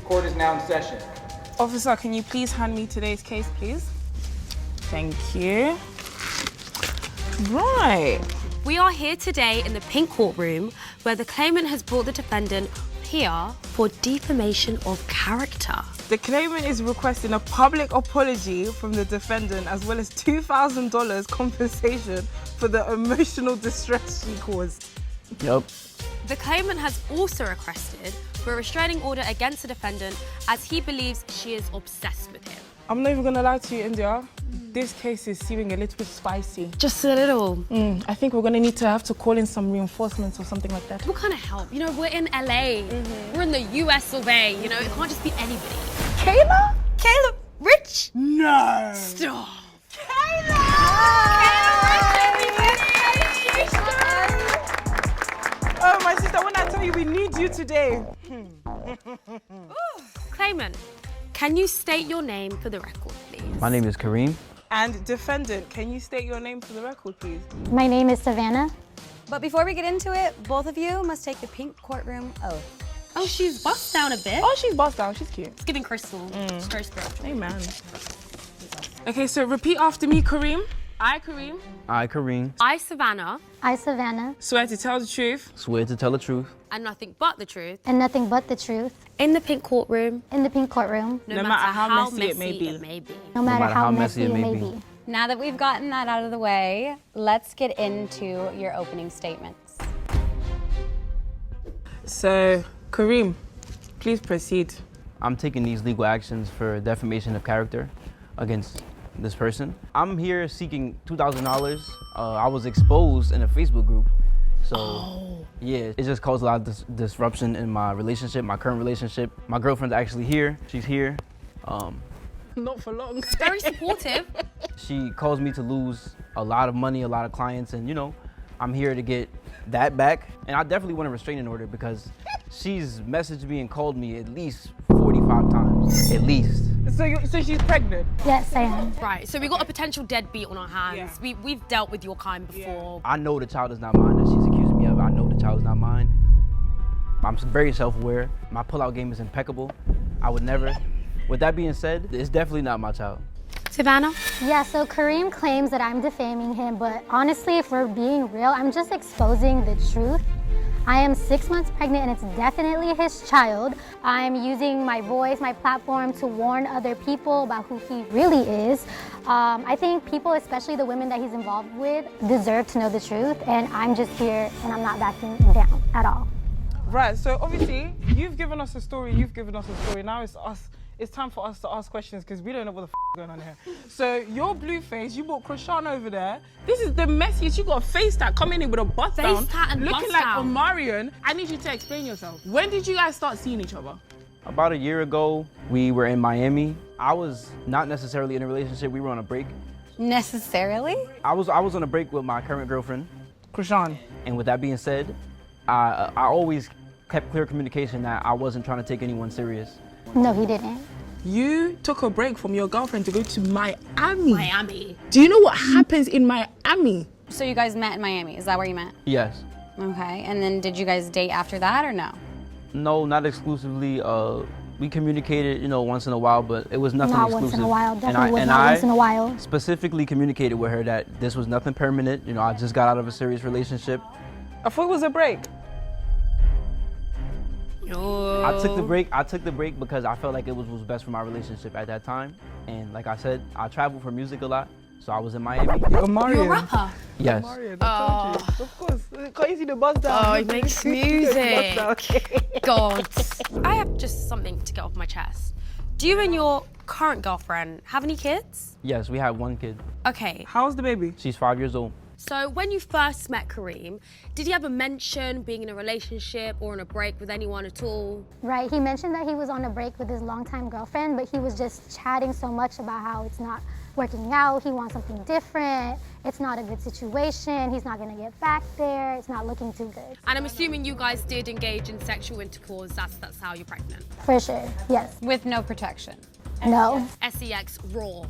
Court is now in session. Officer, can you please hand me today's case, please? Thank you. Right. We are here today in the pink courtroom where the claimant has brought the defendant here for defamation of character. The claimant is requesting a public apology from the defendant as well as $2,000 compensation for the emotional distress she caused. Yep. The claimant has also requested for a restraining order against the defendant as he believes she is obsessed with him. I'm not even gonna lie to you, India. This case is seeming a little bit spicy. Just a little. I think we're gonna need to have to call in some reinforcements or something like that. What kind of help? You know, we're in LA. We're in the US of A. You know, it can't just be anybody. Kayla? Caleb Rich? No! Stop. Kayla! Oh, my sister, when I tell you we need you today. Claimant, can you state your name for the record, please? My name is Kareem. And defendant, can you state your name for the record, please? My name is Savannah. But before we get into it, both of you must take the pink courtroom oath. Oh, she's bust down a bit. Oh, she's bossed down. She's cute. It's giving crystal. It's very spiritual. Amen. Okay, so repeat after me, Kareem. I, Kareem, I, Kareem, I, Savannah, I, Savannah, swear to tell the truth swear to tell the truth, and nothing but the truth, and nothing but the truth, in the pink courtroom, in the pink courtroom, no matter how messy it may be. no matter how messy it may be. Now that we've gotten that out of the way, let's get into your opening statements. So, Kareem, please proceed. I'm taking these legal actions for defamation of character against this person. I'm here seeking $2,000. I was exposed in a Facebook group. So, yeah, it just caused a lot of disruption in my relationship, my current relationship. My girlfriend's actually here. She's here. Not for long. Very supportive. She caused me to lose a lot of money, a lot of clients, and you know, I'm here to get that back. And I definitely want a restraining order because she's messaged me and called me at least 45 times, at least. So she's pregnant? Yes, I am. Right, so we got a potential deadbeat on our hands. Yeah. We've dealt with your kind before. I know the child is not mine that she's accusing me of. I know the child is not mine. I'm very self-aware. My pullout game is impeccable. I would never. With that being said, it's definitely not my child. Savannah? Yeah, so Kareem claims that I'm defaming him, but honestly, if we're being real, I'm just exposing the truth. I am 6 months pregnant and it's definitely his child. I'm using my voice, my platform to warn other people about who he really is. I think people, especially the women that he's involved with, deserve to know the truth, and I'm just here and I'm not backing down at all. Right, so obviously, you've given us a story, now it's us. It's time for us to ask questions because we don't know what the is going on here. So your blue face, you brought Krishan over there. This is the messiest. You got a face tat coming in with a bust down, and looking bust like down. Omarion. I need you to explain yourself. When did you guys start seeing each other? About a year ago, we were in Miami. I was not necessarily in a relationship. We were on a break. Necessarily? I was on a break with my current girlfriend. Krishan. And with that being said, I always kept clear communication that I wasn't trying to take anyone serious. No, he didn't. You took a break from your girlfriend to go to Miami. Miami. Do you know what happens in Miami? So you guys met in Miami, is that where you met? Yes. Okay, and then did you guys date after that or no? No, not exclusively. We communicated, you know, once in a while, but it was nothing Not exclusive. once in a while, definitely was and not I once in a while. specifically communicated with her that this was nothing permanent. You know, I just got out of a serious relationship. I thought it was a break. No. I took the break because I felt like it was best for my relationship at that time. And like I said, I travel for music a lot, so I was in Miami. Omarion. You're a rapper. Yes. Omarion, I told you. Of course. Can't you see the buzz down? Oh, he makes music. God. I have just something to get off my chest. Do you and your current girlfriend have any kids? Yes, we have one kid. Okay. How's the baby? She's 5 years old. So when you first met Kareem, did he ever mention being in a relationship or on a break with anyone at all? Right, he mentioned that he was on a break with his longtime girlfriend, but he was just chatting so much about how it's not working out, he wants something different, it's not a good situation, he's not gonna get back there, it's not looking too good. And I'm assuming you guys did engage in sexual intercourse, that's how you're pregnant. For sure, yes. With no protection. No. SEX raw.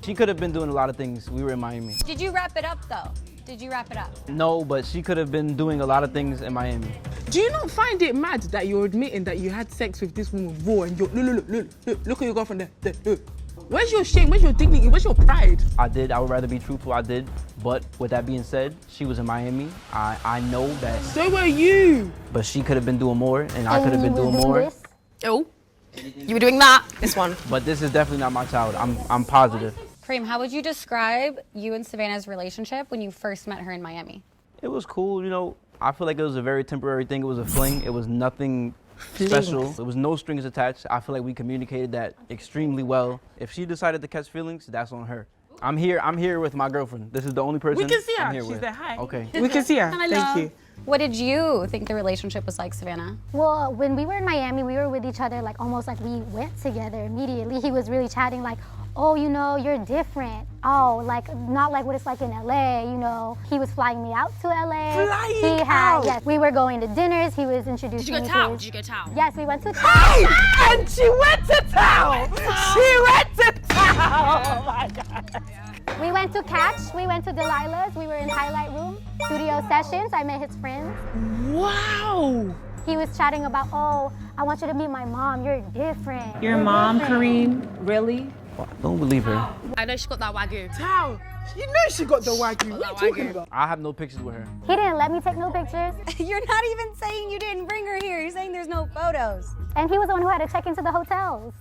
She could have been doing a lot of things. We were in Miami. Did you wrap it up though? Did you wrap it up? No, but she could have been doing a lot of things in Miami. Do you not find it mad that you're admitting that you had sex with this woman raw and you're look at your girlfriend there, look. Where's your shame? Where's your dignity? Where's your pride? I would rather be truthful, I did. But with that being said, she was in Miami. I know that. So were you. But she could have been doing more, and I could have been doing more. Oh, you were doing that. This one. But this is definitely not my child. I'm positive. Kareem, how would you describe you and Savannah's relationship when you first met her in Miami? It was cool, you know. I feel like it was a very temporary thing. It was a fling. It was nothing special. There was no strings attached. I feel like we communicated that extremely well. If she decided to catch feelings, that's on her. I'm here with my girlfriend. This is the only person We can see her. I'm here She's with. there. Hi. Okay. We can see her. Thank you. What did you think the relationship was like, Savannah? Well, when we were in Miami, we were with each other like almost like we went together immediately. He was really chatting like, oh, you know, you're different. Oh, like not like what it's like in LA, you know. He was flying me out to LA. Yes, we were going to dinners. He was introducing me to his- Did you go town? Yes, we went to town. And she went to town. She went to town. Oh my God. We went to Catch. We went to Delilah's. We were in Highlight Room, studio sessions. I met his friends. Wow. He was chatting about, oh, I want you to meet my mom. You're different. Your You're mom, different." Kareem? Really? Don't believe her. I know she got that wagyu. Town. You know she got the wagyu. What are you talking about? I have no pictures with her. He didn't let me take no pictures. You're not even saying you didn't bring her here. You're saying there's no photos. And he was the one who had to check into the hotels.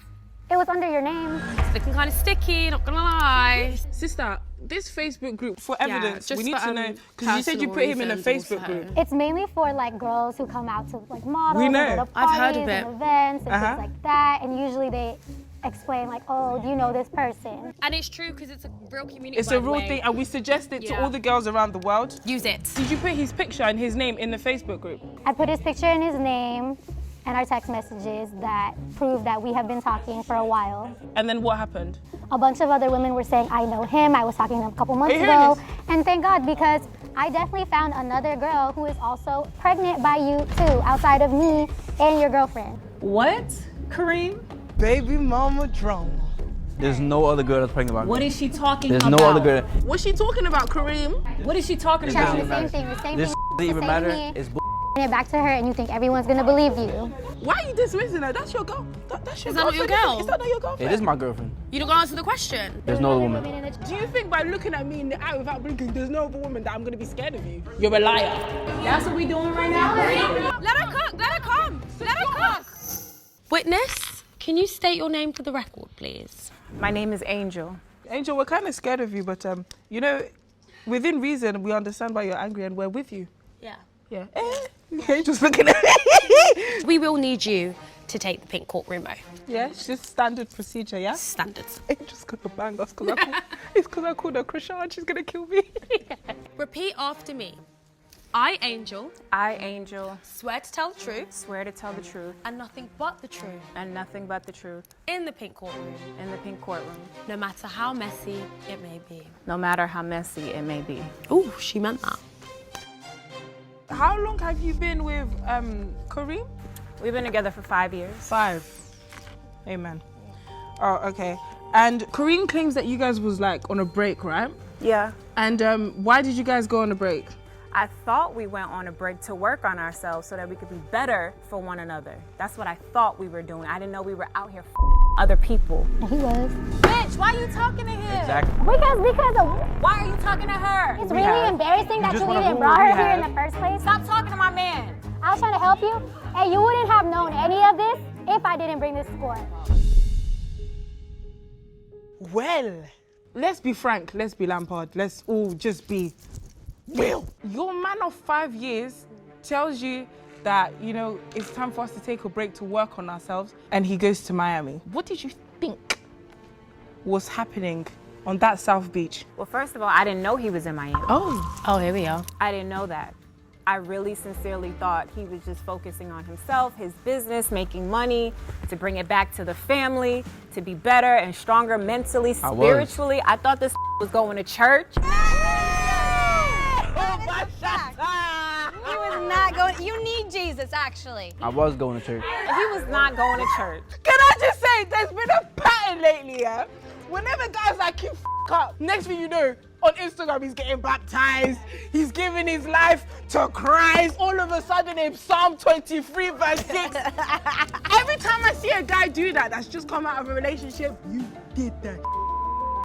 It was under your name. It's looking kind of sticky, not gonna lie. Sister, this Facebook group for evidence. just We need for, to know because you said you personal put him in a reasons Facebook also. group. It's mainly for like girls who come out to like models We and know. go to I've heard parties of it. and events and Uh-huh. things like that. And usually they explain like, oh, do you know this person? And it's true because it's a real community. It's by a the real way. thing, and we suggest it to Yeah. all the girls around the world. Use it. Did you put his picture and his name in the Facebook group? I put his picture and his name and our text messages that prove that we have been talking for a while. And then what happened? A bunch of other women were saying, I know him. I was talking to him a couple months Are you hearing ago. this? And thank God, because I definitely found another girl who is also pregnant by you too, outside of me and your girlfriend. What, Kareem? Baby mama drama. There's no other girl that's pregnant by me. What is she talking There's about? no other girl. What's she talking about, Kareem? What is she talking Doesn't about? The even same matter. thing, the same This thing. doesn't even to say matter. to me, It's bring it back to her and you think everyone's gonna believe you. Why are you dismissing her? That's your girl. That's your Is that not your girlfriend, girl? Is that not your girlfriend? It is my girlfriend. You don't gonna answer the question. There's no other woman. Do you think by looking at me in the eye without blinking, there's no other woman that I'm gonna be scared of you? You're a liar. That's what we doing right now? Let her cook. Let her come. Let her cook. Witness, can you state your name for the record, please? My name is Angel. Angel, we're kind of scared of you, but you know, within reason, we understand why you're angry and we're with you. Yeah. Yeah. Angel's looking at me. We will need you to take the pink courtroom oath. Yeah, it's just standard procedure, yeah? Standards. Angel's gonna bang us because it's because I called her Krishan and she's gonna kill me. Repeat after me. I, Angel, I, Angel, swear to tell the truth swear to tell the truth and nothing but the truth and nothing but the truth in the pink courtroom, in the pink courtroom, no matter how messy it may be. no matter how messy it may be. Ooh, she meant that. How long have you been with Kareem? We've been together for 5 years. 5. Amen. Oh, okay. And Kareem claims that you guys was like on a break, right? Yeah. And why did you guys go on a break? I thought we went on a break to work on ourselves so that we could be better for one another. That's what I thought we were doing. I didn't know we were out here other people. He was. Bitch, why are you talking to him? Exactly. Because of, Why are you talking to her? it's really embarrassing that just you wanna even rule brought what her we here in have. the first place. Stop talking to my man. I was trying to help you, and you wouldn't have known any of this if I didn't bring this to court. Well, let's be frank, let's be Lampard, let's all just be real. Your man of 5 years tells you that, you know, it's time for us to take a break to work on ourselves, and he goes to Miami. What did you think was happening on that South Beach? Well, first of all, I didn't know he was in Miami. Oh, here we are. I didn't know that. I really sincerely thought he was just focusing on himself, his business, making money, to bring it back to the family, to be better and stronger mentally, spiritually. I thought this was going to church. He was not going. You need Jesus, actually. I was going to church. He was not going to church. Can I just say, there's been a pattern lately, yeah? Whenever guys like you up, next thing you know, On Instagram, he's getting baptized. He's giving his life to Christ. All of a sudden, in Psalm 23, verse 6. Every time I see a guy do that, that's just come out of a relationship, you did that.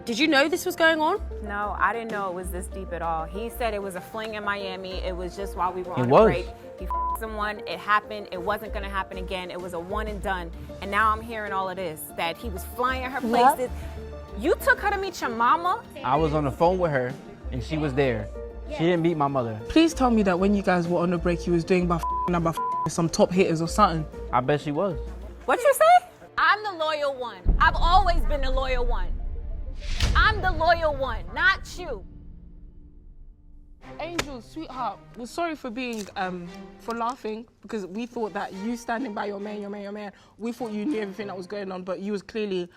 Did you know this was going on? No, I didn't know it was this deep at all. He said it was a fling in Miami. It was just while we were on It a was. break. He f***ed someone. It happened. It wasn't gonna happen again. It was a one and done. And now I'm hearing all of this, that he was flying her places. You took her to meet your mama? I was on the phone with her, and she was there. She didn't meet my mother. Please tell me that when you guys were on the break, he was doing some top hitters or something. I bet she was. What you say? I'm the loyal one. I've always been the loyal one. I'm the loyal one, not you. Angel, sweetheart, we're sorry for being, for laughing, because we thought that you standing by your man, we thought you knew everything that was going on, but you was clearly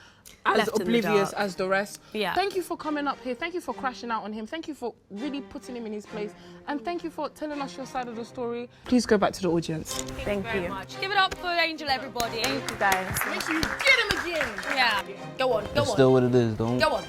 as Left in the oblivious dark. as the rest. Yeah. Thank you for coming up here. Thank you for crashing out on him. Thank you for really putting him in his place. And thank you for telling us your side of the story. Please go back to the audience. Thank you. Very much. Give it up for Angel, everybody. Thank you guys. Make sure you get him again. Yeah. Go on, go It's on. still what it is, don't. Go on.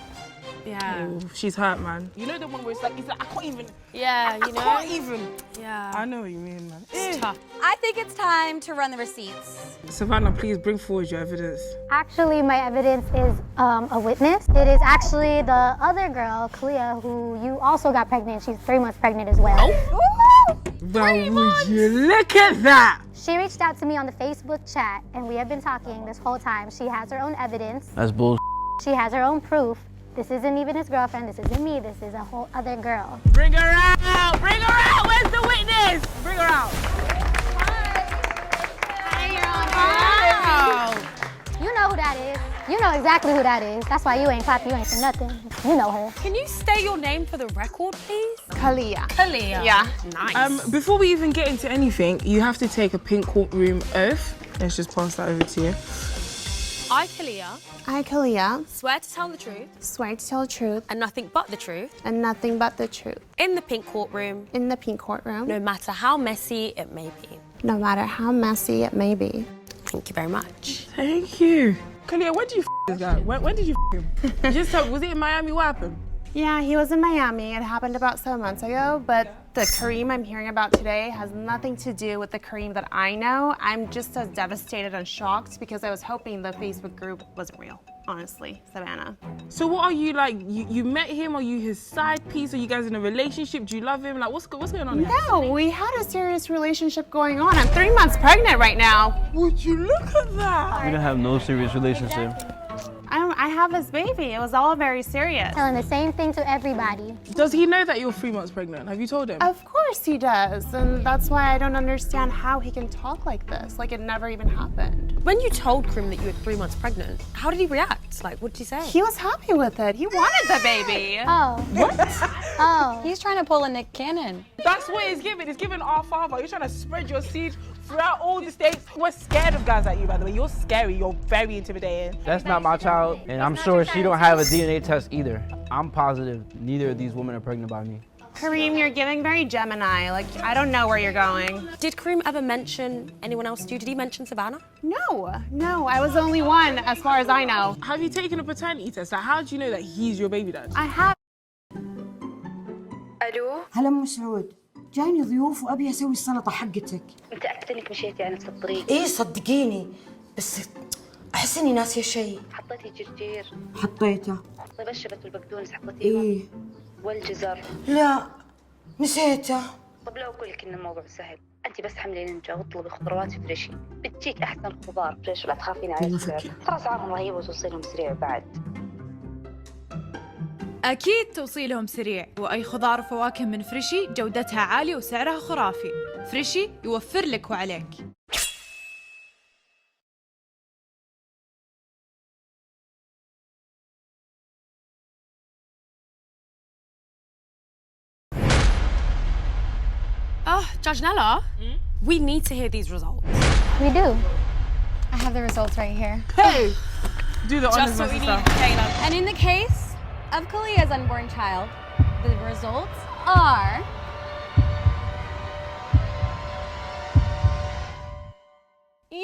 Yeah. Oh, she's hurt, man. You know the one where it's like I can't even. Yeah, you know. I can't even. Yeah. I know what you mean, man. It's tough. I think it's time to run the receipts. Savannah, please bring forward your evidence. Actually, my evidence is a witness. It is actually the other girl, Kalia, who you also got pregnant. She's 3 months pregnant as well. Well, would you look at that? She reached out to me on the Facebook chat, and we have been talking this whole time. She has her own evidence. That's bull. She has her own proof. This isn't even his girlfriend. This isn't me. This is a whole other girl. Bring her out! Bring her out! Where's the witness? Bring her out. Wow. You know who that is. You know exactly who that is. That's why you ain't clapping. You ain't for nothing. You know her. Can you state your name for the record, please? Kalia. Kalia. Yeah. Nice. Before we even get into anything, you have to take a pink courtroom oath. Let's just pass that over to you. I, Kalia, I, Kalia, swear to tell the truth swear to tell the truth and nothing but the truth and nothing but the truth in the pink courtroom, in the pink courtroom, no matter how messy it may be. no matter how messy it may be. Thank you very much. Thank you. Kalia, when did you this guy? When did you him? Just tell, was it in Miami? What happened? Yeah, he was in Miami. It happened about 7 months ago, but the Kareem I'm hearing about today has nothing to do with the Kareem that I know. I'm just as devastated and shocked because I was hoping the Facebook group wasn't real, honestly, Savannah. So what are you like? You met him? Are you his side piece? Are you guys in a relationship? Do you love him? Like, what's going on here? No, we had a serious relationship going on. I'm 3 months pregnant right now. Would you look at that? We don't have no serious relationship. I have his baby. It was all very serious. Telling the same thing to everybody. Does he know that you're 3 months pregnant? Have you told him? Of course he does, and that's why I don't understand how he can talk like this, like it never even happened. When you told Kareem that you were 3 months pregnant, how did he react? Like, what did he say? He was happy with it. He wanted the baby. Oh. What? Oh. He's trying to pull a Nick Cannon. That's what it's giving. It's giving our father. You're trying to spread your seed throughout all the states. We're scared of guys like you, by the way. You're scary. You're very intimidating. That's not my child, and I'm sure she don't have a DNA test either. I'm positive neither of these women are pregnant by me. Kareem, you're giving very Gemini. Like, I don't know where you're going. Did Kareem ever mention anyone else to you? Did he mention Savannah? No, I was the only one as far as I know. Have you taken a paternity test? Like, how do you know that he's your baby dad? I have. الو هلا ام سعود، جايني ضيوف وابي اسوي السلطه حقتك. متأكدة انك مشيتي على نفس الطريق؟ ايه صدقيني، بس احس اني ناسيه شيء. حطيتي جرجير؟ حطيته. طيب الشبت والبقدونس حطيتيهم؟ ايه. والجزر؟ لا نسيته. طب لو اقول لك ان الموضوع سهل، انت بس حملي لنجا واطلبي خضروات فريشي، بتجيك احسن خضار فريش ولا تخافين على السعر. ترى اسعارهم رهيبة وتوصيلهم سريع بعد. أكيد توصيلهم سريع، وأي خضار وفواكه من فريشي جودتها عالية وسعرها خرافي. فريشي يوفر لك وعليك. Judge Nella, we need to hear these results. We do. I have the results right here. Hey! Do the honors, Just what we need, sister. Caleb. And in the case of Kalia's unborn child, the results are...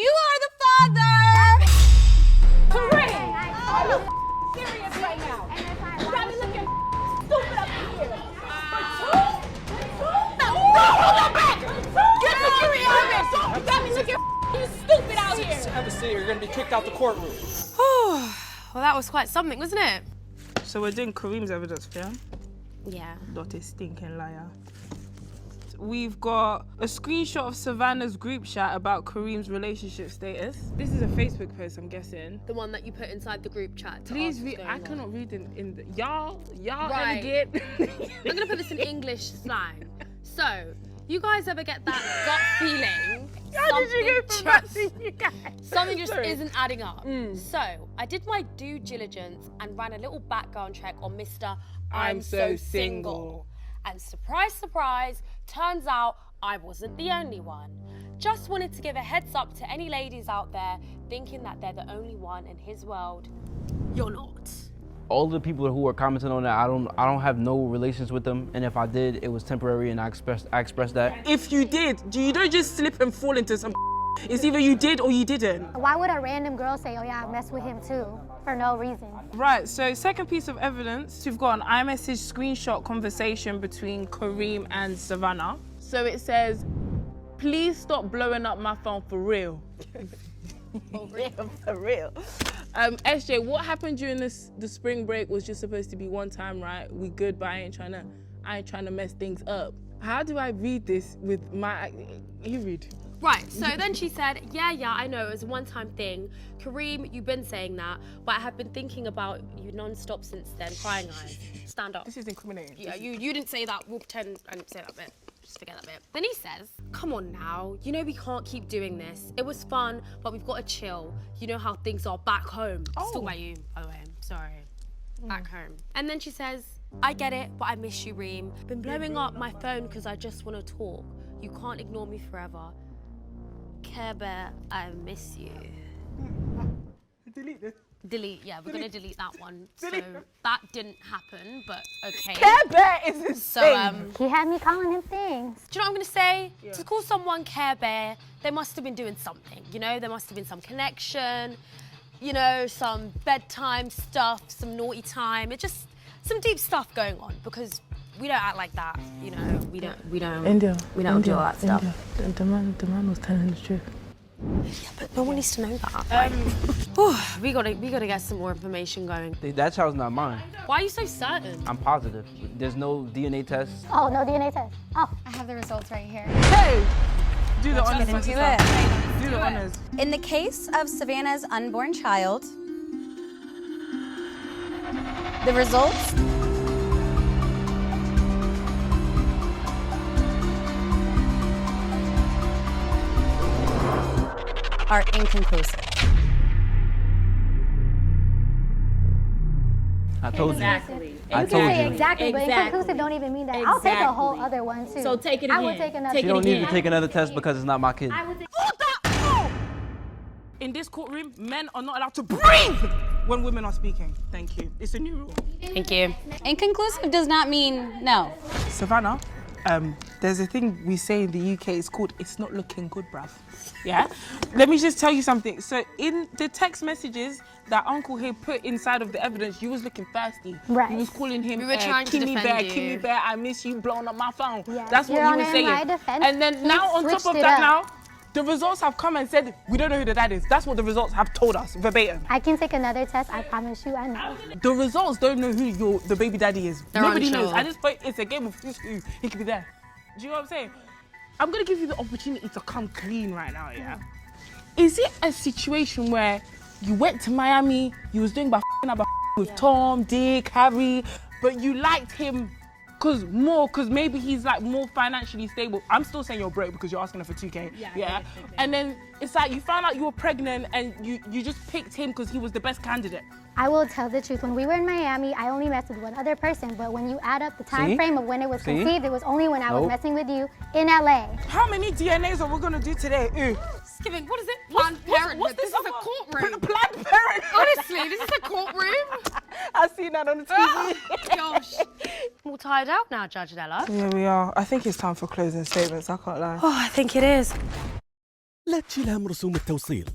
You are the father! Kareem! Are you serious right now? You got me looking stupid up Have a seat, you're gonna be kicked out the courtroom. Well, that was quite something, wasn't it? So we're doing Kareem's evidence, yeah? Yeah. Not a stinking liar. We've got a screenshot of Savannah's group chat about Kareem's relationship status. This is a Facebook post, I'm guessing. The one that you put inside the group chat. Please read. I cannot read in the, y'all Right. ever get. I'm gonna put this in English slang. So, you guys ever get that gut feeling? How did you go from that to you guys? Something just isn't adding up. So, I did my due diligence and ran a little background check on Mr. I'm so single. And surprise, surprise, turns out I wasn't the only one. Just wanted to give a heads up to any ladies out there thinking that they're the only one in his world. You're not. All the people who were commenting on that, I don't have no relations with them, and if I did, it was temporary, and I expressed that. If you did, you don't just slip and fall into some. It's either you did or you didn't. Why would a random girl say, oh yeah, I messed with him too, for no reason? Right, so second piece of evidence, we've got an iMessage screenshot conversation between Kareem and Savannah. So it says, please stop blowing up my phone for real. Yeah, for real. SJ, what happened during the spring break was just supposed to be one time, right? We good, but I ain't trying to mess things up. How do I read this with my, you read? Right, so then she said, yeah, I know, it was a one-time thing. Kareem, you've been saying that, but I have been thinking about you non-stop since then, crying eyes. Stand up. This is incriminating. Yeah, you didn't say that, we'll pretend I didn't say that bit. Just forget that bit. Then he says, come on now, you know we can't keep doing this. It was fun, but we've got to chill. You know how things are back home. Oh. Still by you, by the way, I'm sorry. Back home. And then she says, I get it, but I miss you, Reem. Been blowing up my phone because I just want to talk. You can't ignore me forever. Care Bear, I miss you. Delete this. Delete, yeah, we're gonna delete that one. So that didn't happen, but okay. Care Bear is insane. So, He had me calling him things. do you know what I'm gonna say? Yeah. To call someone Care Bear, they must have been doing something, you know? There must have been some connection, you know, some bedtime stuff, some naughty time. It's just some deep stuff going on because we don't act like that, you know? We don't do all that stuff. The man was telling the truth. Yeah, but no one needs to know that. We gotta get some more information going. That child's not mine. Why are you so certain? I'm positive. There's no DNA test. Oh, no DNA test. Oh. I have the results right here. Hey! Do the honors. Let's get into it. Do the honors. In the case of Savannah's unborn child, the results are inconclusive. I told you. Exactly. I told you. Exactly, but inconclusive don't even mean that. I'll take a whole other one too. So take it again. I would take another. You don't need to take another test because it's not my kid. I would take In this courtroom, men are not allowed to breathe when women are speaking. Thank you. It's a new rule. Thank you. Inconclusive does not mean no. Savannah, there's a thing we say in the UK, it's called it's not looking good, bruv. Yeah? Let me just tell you something. So in the text messages that Uncle here put inside of the evidence, you was looking thirsty. Right. You was calling him We were trying to Kimmy defend Bear, you. Kimmy Bear, I miss you, blowing up my phone. Yeah. That's what Your you Honor, were in saying. my defense, And then he now on top switched of it that up. now, the results have come and said, we don't know who the dad is. That's what the results have told us, verbatim. I can take another test, I promise you, I know. The results don't know who the baby daddy is. They're Nobody unsure. knows. At this point, it's a game of who's who. He could be there. Do you know what I'm saying? I'm gonna give you the opportunity to come clean right now, yeah? Is it a situation where you went to Miami, you was doing with Tom, Dick, Harry, but you liked him cause maybe he's like more financially stable? I'm still saying you're broke because you're asking her for 2K. Yeah. And then it's like you found out you were pregnant and you just picked him because he was the best candidate. I will tell the truth. When we were in Miami, I only messed with one other person, but when you add up the time frame of when it was conceived, it was only when I was messing with you in LA. How many DNAs are we gonna do today? Giving, what is it? Planned Parenthood. This is a courtroom. Planned Parenthood. Honestly, this is a courtroom. I've seen that on the TV. Gosh. I'm all tired out now, Judge Della. Yeah, we are. I think it's time for closing statements. I can't lie. Oh, I think it is. لا تشيل هم رسوم التوصيل